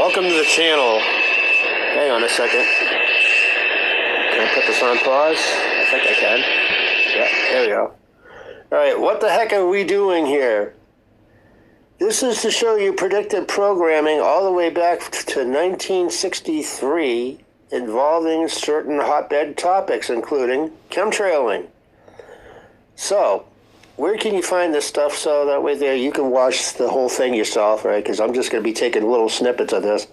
Welcome to the channel. Hang on a second. Can I put this on pause? I think I can. Yeah, there we go. Alright, what the heck are we doing here? This is to show you predictive programming all the way back to 1963 involving certain hotbed topics, including chemtrailing. So, where can you find this stuff so that way there you can watch the whole thing yourself, right? Because I'm just going to be taking little snippets of this.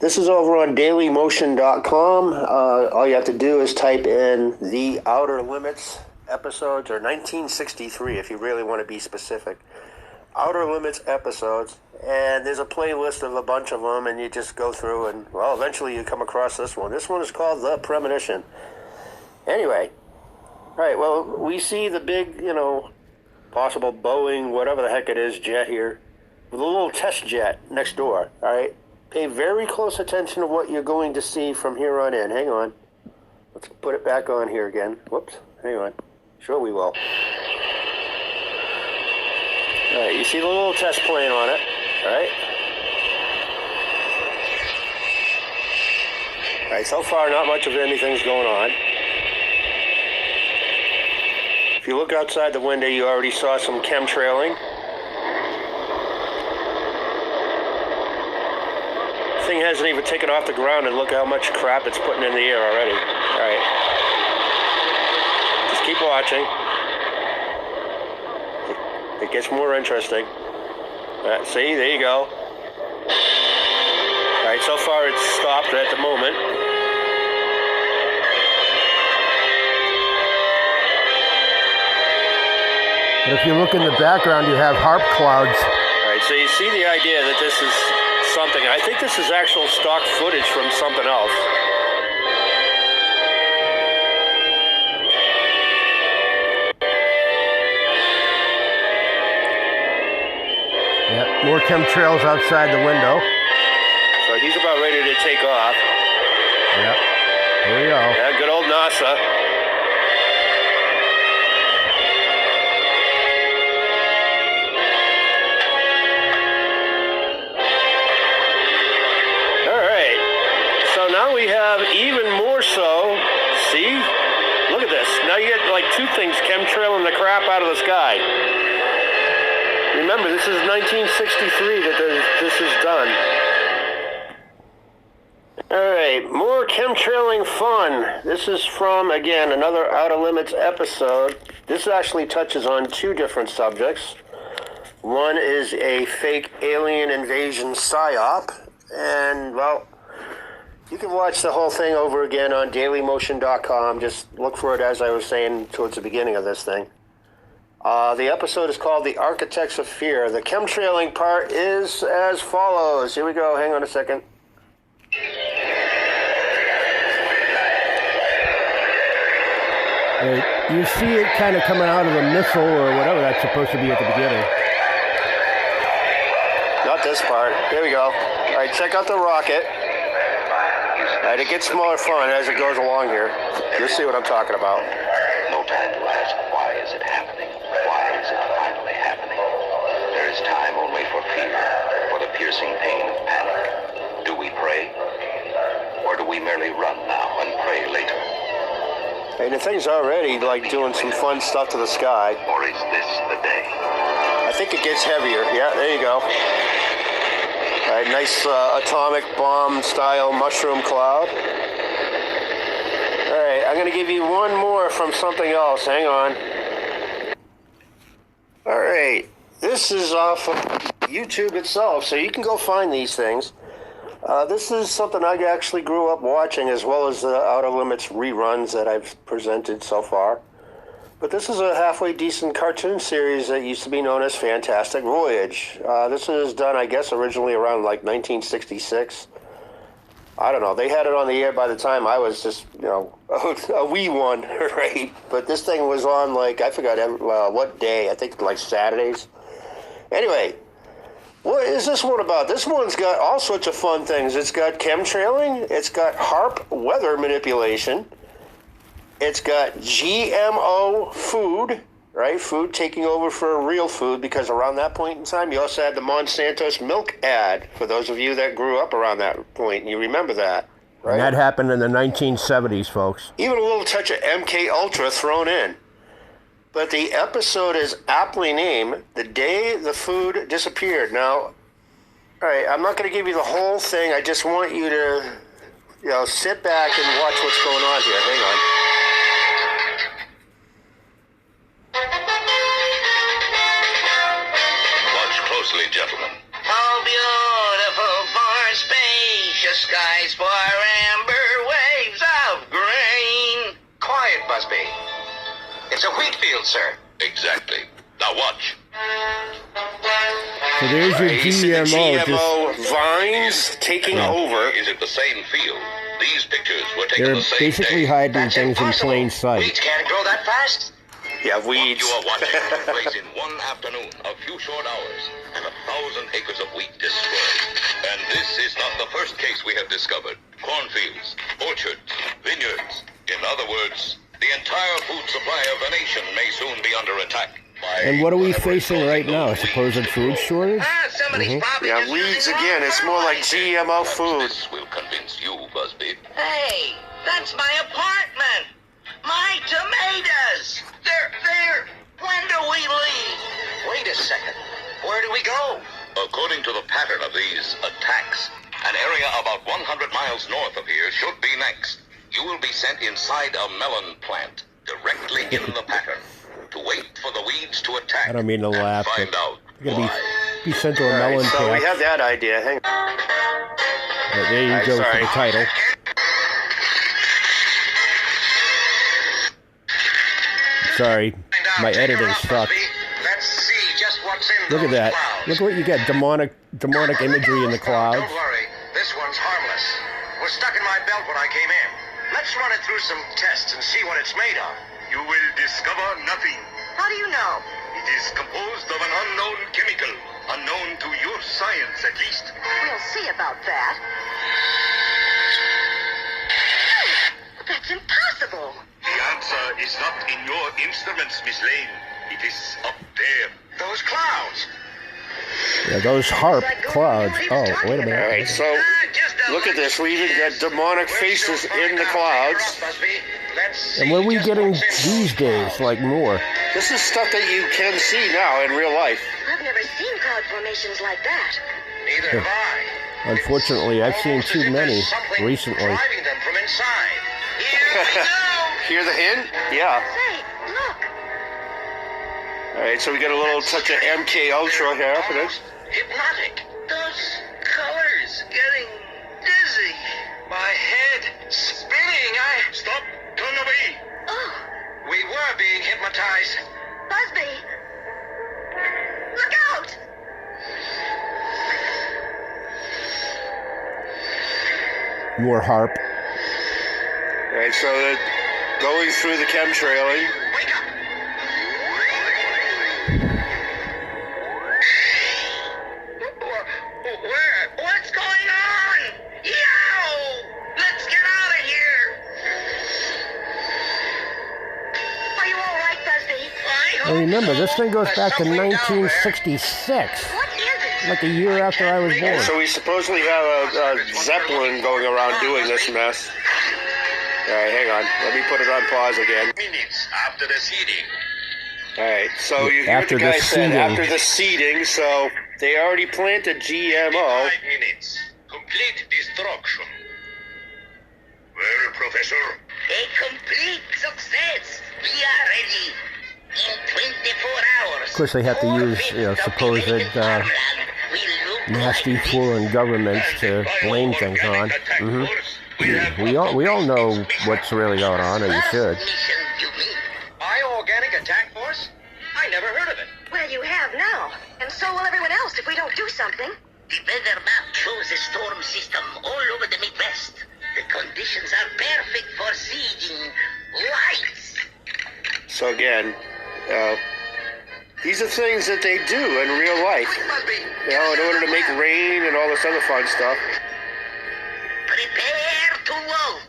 This is over on dailymotion.com. All you have to do is type in the Outer Limits episodes, or 1963 if you really want to be specific. Outer Limits episodes, and there's a playlist of a bunch of them, and you just go through and, well, eventually you come across this one. This one is called The Premonition. Anyway, all right, well, we see the big, possible Boeing, whatever the heck it is, jet here, with a little test jet next door, all right? Pay very close attention to what you're going to see from here on in. Hang on. Let's put it back on here again. Whoops, hang on. Sure we will. All right, you see the little test plane on it, all right? All right, so far not much of anything's going on. If you look outside the window, you already saw some chemtrailing. Thing hasn't even taken off the ground, and look how much crap it's putting in the air already. All right. Just keep watching. It gets more interesting. See, there you go. All right, so far it's stopped at the moment. But if you look in the background, you have harp clouds. All right, so you see the idea that this is something. I think this is actual stock footage from something else. Yeah, more chemtrails outside the window. So he's about ready to take off. Yep, here we go. Yeah, good old NASA. Now we have even more so, see? Look at this. Now you get like two things chemtrailing the crap out of the sky. Remember, this is 1963 that this is done. Alright, more chemtrailing fun. This is from, again, another Outer Limits episode. This actually touches on two different subjects. One is a fake alien invasion psyop, and, well, you can watch the whole thing over again on dailymotion.com. Just look for it, as I was saying towards the beginning of this thing. The episode is called The Architects of Fear. The chemtrailing part is as follows. Here we go. Hang on a second. You see it kind of coming out of a missile or whatever that's supposed to be at the beginning. Not this part. Here we go. All right, check out the rocket. Right, it gets more fun as it goes along here. You'll see what I'm talking about. No time to ask, why is it happening? Why is it finally happening? There is time only for fear, for the piercing pain of panic. Do we pray? Or do we merely run now and pray later? Hey, the thing's already like doing some fun stuff to the sky. Or is this the day? I think it gets heavier. Yeah, there you go. All right, nice atomic bomb style mushroom cloud. All right, I'm going to give you one more from something else. Hang on. All right, this is off of YouTube itself, so you can go find these things. This is something I actually grew up watching, as well as the Outer Limits reruns that I've presented so far. But this is a halfway decent cartoon series that used to be known as Fantastic Voyage. This was done, I guess, originally around like 1966. I don't know. They had it on the air by the time I was just, a wee one, right? But this thing was on like, I forgot what day. I think like Saturdays. Anyway, what is this one about? This one's got all sorts of fun things. It's got chemtrailing. It's got HAARP weather manipulation. It's got GMO food, right? Food taking over for real food, because around that point in time, you also had the Monsanto's milk ad, for those of you that grew up around that point, and you remember that, right? And that happened in the 1970s, folks. Even a little touch of MK Ultra thrown in. But the episode is aptly named The Day the Food Disappeared. Now, all right, I'm not going to give you the whole thing. I just want you to, sit back and watch what's going on here. Hang on. Watch closely, gentlemen. Oh, beautiful for spacious skies, for amber waves of grain. Quiet, Busby. It's a wheat field, sir. Exactly. Now watch. So there's your You see the GMO. GMO vines taking over. Is it the same field? These pictures were taken They're the same basically day. hiding That's things in impossible. plain sight. Weeds can't grow that fast. Yeah, What weeds. you are watching took place in one afternoon, a few short hours, and 1,000 acres of wheat destroyed. And this is not the first case we have discovered. Cornfields, orchards, vineyards. In other words, the entire food supply of the nation may soon be under attack. And what are we facing right now? A supposed food shortage? Somebody's probably Yeah, just weeds using again. wrong It's more like fertilizer. GMO food. This will convince you, Busby. Hey, that's my apartment. My tomatoes. They're. When do we leave? Wait a second. Where do we go? According to the pattern of these attacks, an area about 100 miles north of here should be next. You will be sent inside a melon plant, directly in the pattern, to wait for the weeds to attack. I don't mean to and laugh, find but out you're going to why. be sent to a All right, melon so we patch. have that idea. Hang on. There you go for sorry. the title. Sorry, my editing sucked. Let's see just what's in Look at those that. clouds. Look what you got. Demonic imagery in the clouds. Don't worry, this one's harmless. Was stuck in my belt when I came in. Let's run it through some tests and see what it's made of. You will discover nothing. How do you know? It is composed of an unknown chemical, unknown to your science at least. We'll see about that. That's impossible. The answer is not in your instruments, Miss Lane. It is up there. Those clouds. Yeah, those harp clouds. Oh, wait a All minute. right, so look at this. We even got demonic faces in the clouds. And what are we getting these days? Like more? This is stuff that you can see now in real life. I've never seen cloud formations like that. Neither have I. Unfortunately, I've seen Almost as too if many there's something recently. driving them from inside. Here we go. Hear the hint? Yeah. Say, look. All right, so we got a little touch of MK Ultra here for this. Hypnotic. Those colors getting dizzy. My head spinning. Stop. Turn away. Oh, We were being hypnotized. Busby. Look out. More harp. All right, so they're going through the chemtrailing. Wake up. What's going on? Yo! Let's get out of here. Are you all right, Busby? Now remember, this thing goes back to 1966. What is it? Like a year after I was born. So we supposedly have a Zeppelin going around doing this mess. All right, hang on. Let me put it on pause again. Minutes after the seeding. All right, so you hear After what the the guy said seeding. after the seeding, so they already planted GMO. 5 minutes. Complete destruction. Well, Professor. A complete success. We are ready. In 24 hours. Of course, they have to use, supposed nasty foreign governments to blame things on. We all know what's really going on, or you should. Bioorganic attack force? I never heard of it. Well, you have now. And so will everyone else if we don't do something. The weather map shows a storm system all over the Midwest. The conditions are perfect for seeding lights. So again, these are things that they do in real life. In order to make rain and all this other fun stuff. Prepare to vote.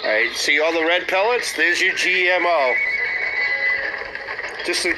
All right, see all the red pellets? There's your GMO. Just to